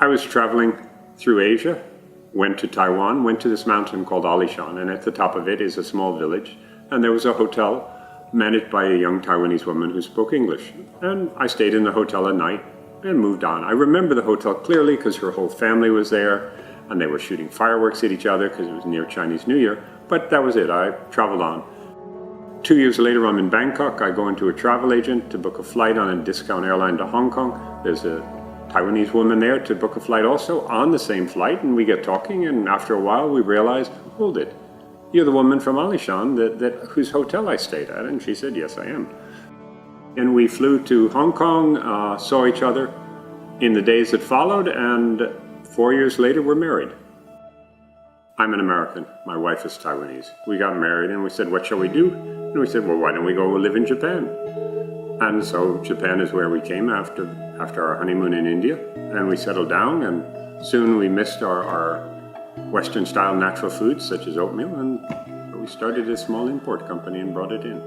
I was traveling through Asia, went to Taiwan, went to this mountain called Alishan, and at the top of it is a small village, and there was a hotel managed by a young Taiwanese woman who spoke English. And I stayed in the hotel at night and moved on. I remember the hotel clearly because her whole family was there, and they were shooting fireworks at each other because it was near Chinese New Year, but that was it. I traveled on. 2 years later, I'm in Bangkok. I go into a travel agent to book a flight on a discount airline to Hong Kong. There's a Taiwanese woman there to book a flight also on the same flight, and we get talking, and after a while we realize, hold it, you're the woman from Alishan whose hotel I stayed at. And she said, yes, I am. And we flew to Hong Kong, saw each other in the days that followed, and 4 years later we're married. I'm an American, my wife is Taiwanese. We got married and we said, what shall we do? And we said, well, why don't we go live in Japan? And so Japan is where we came after our honeymoon in India, and we settled down, and soon we missed our Western style natural foods such as oatmeal, and we started a small import company and brought it in.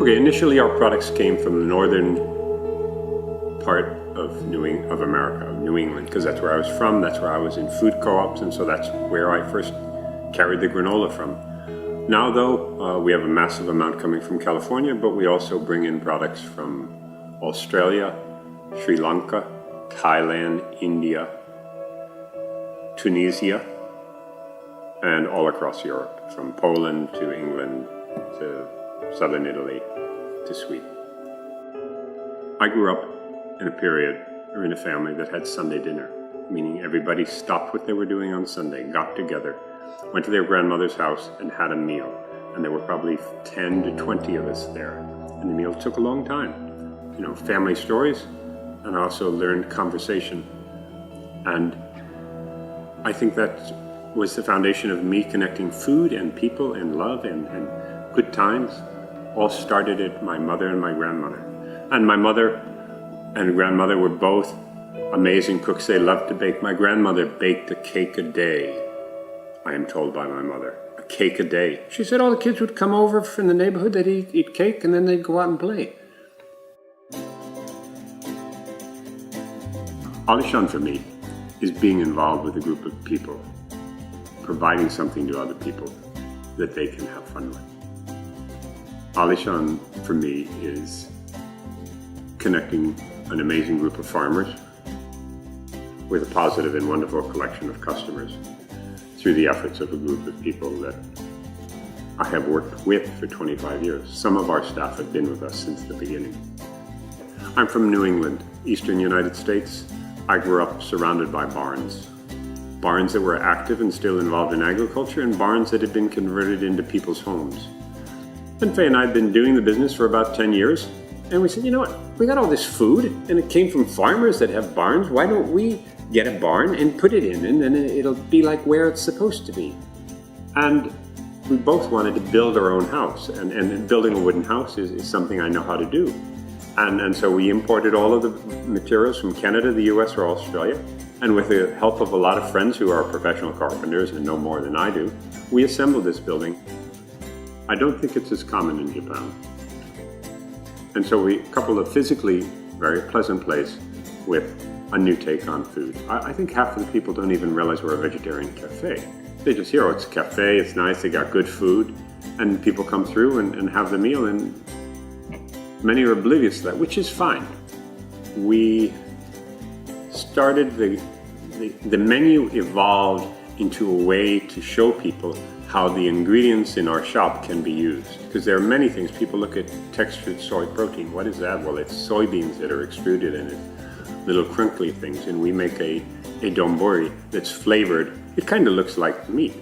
Okay, initially our products came from the northern part of America, New England, because that's where I was from, that's where I was in food co-ops, and so that's where I first carried the granola from. Now though, we have a massive amount coming from California, but we also bring in products from Australia, Sri Lanka, Thailand, India, Tunisia, and all across Europe, from Poland to England to southern Italy to Sweden. I grew up in a period, or in a family that had Sunday dinner, meaning everybody stopped what they were doing on Sunday, got together, went to their grandmother's house and had a meal. And there were probably 10 to 20 of us there. And the meal took a long time. You know, family stories, and I also learned conversation. And I think that was the foundation of me connecting food and people and love and good times. All started at my mother and my grandmother. And my mother and grandmother were both amazing cooks. They loved to bake. My grandmother baked a cake a day, I am told by my mother. A cake a day. She said all the kids would come over from the neighborhood, they'd eat cake, and then they'd go out and play. Alishan for me is being involved with a group of people, providing something to other people that they can have fun with. Alishan for me is connecting an amazing group of farmers with a positive and wonderful collection of customers through the efforts of a group of people that I have worked with for 25 years. Some of our staff have been with us since the beginning. I'm from New England, eastern United States. I grew up surrounded by barns. Barns that were active and still involved in agriculture, and barns that had been converted into people's homes. And Faye and I had been doing the business for about 10 years, and we said, you know what, we got all this food, and it came from farmers that have barns. Why don't we get a barn and put it in, and then it'll be like where it's supposed to be. And we both wanted to build our own house, and building a wooden house is something I know how to do. And so we imported all of the materials from Canada, the US, or Australia, and with the help of a lot of friends who are professional carpenters and know more than I do, we assembled this building. I don't think it's as common in Japan. And so we coupled a physically very pleasant place with a new take on food. I think half of the people don't even realize we're a vegetarian cafe. They just hear, oh, it's a cafe, it's nice, they got good food, and people come through and have the meal, and many are oblivious to that, which is fine. We started, the menu evolved into a way to show people how the ingredients in our shop can be used. Because there are many things. People look at textured soy protein. What is that? Well, it's soybeans that are extruded in it. Little crinkly things, and we make a donburi that's flavored. It kind of looks like meat.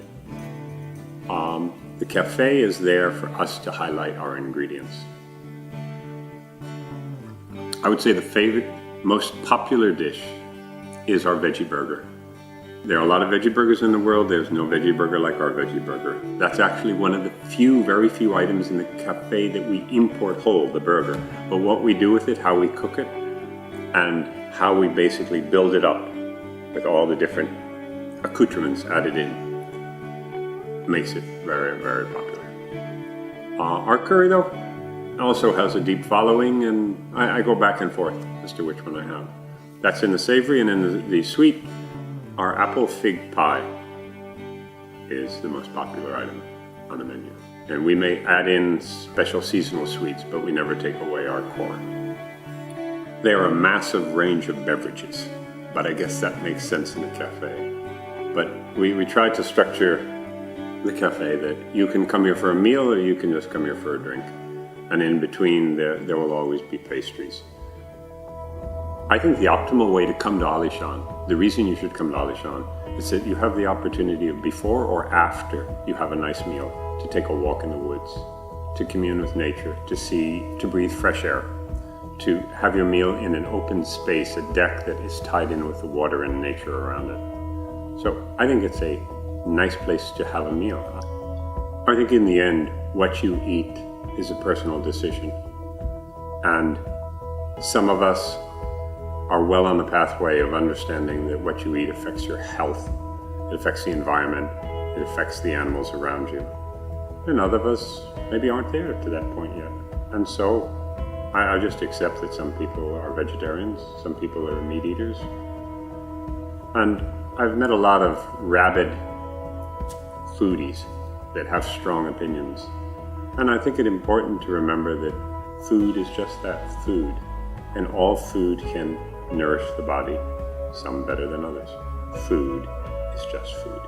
The cafe is there for us to highlight our ingredients. I would say the favorite, most popular dish is our veggie burger. There are a lot of veggie burgers in the world. There's no veggie burger like our veggie burger. That's actually one of the very few items in the cafe that we import whole, the burger. But what we do with it, how we cook it, and how we basically build it up with all the different accoutrements added in makes it very, very popular. Our curry, though, also has a deep following, and I go back and forth as to which one I have. That's in the savory, and in the sweet, our apple fig pie is the most popular item on the menu. And we may add in special seasonal sweets, but we never take away our core. There are a massive range of beverages, but I guess that makes sense in a cafe. But we try to structure the cafe that you can come here for a meal or you can just come here for a drink. And in between, there will always be pastries. I think the optimal way to come to Alishan, the reason you should come to Alishan, is that you have the opportunity of before or after you have a nice meal to take a walk in the woods, to commune with nature, to breathe fresh air, to have your meal in an open space, a deck that is tied in with the water and nature around it. So I think it's a nice place to have a meal. I think in the end, what you eat is a personal decision. And some of us are well on the pathway of understanding that what you eat affects your health, it affects the environment, it affects the animals around you. And other of us maybe aren't there to that point yet. And so I just accept that some people are vegetarians, some people are meat eaters. And I've met a lot of rabid foodies that have strong opinions. And I think it's important to remember that food is just that, food. And all food can nourish the body, some better than others. Food is just food.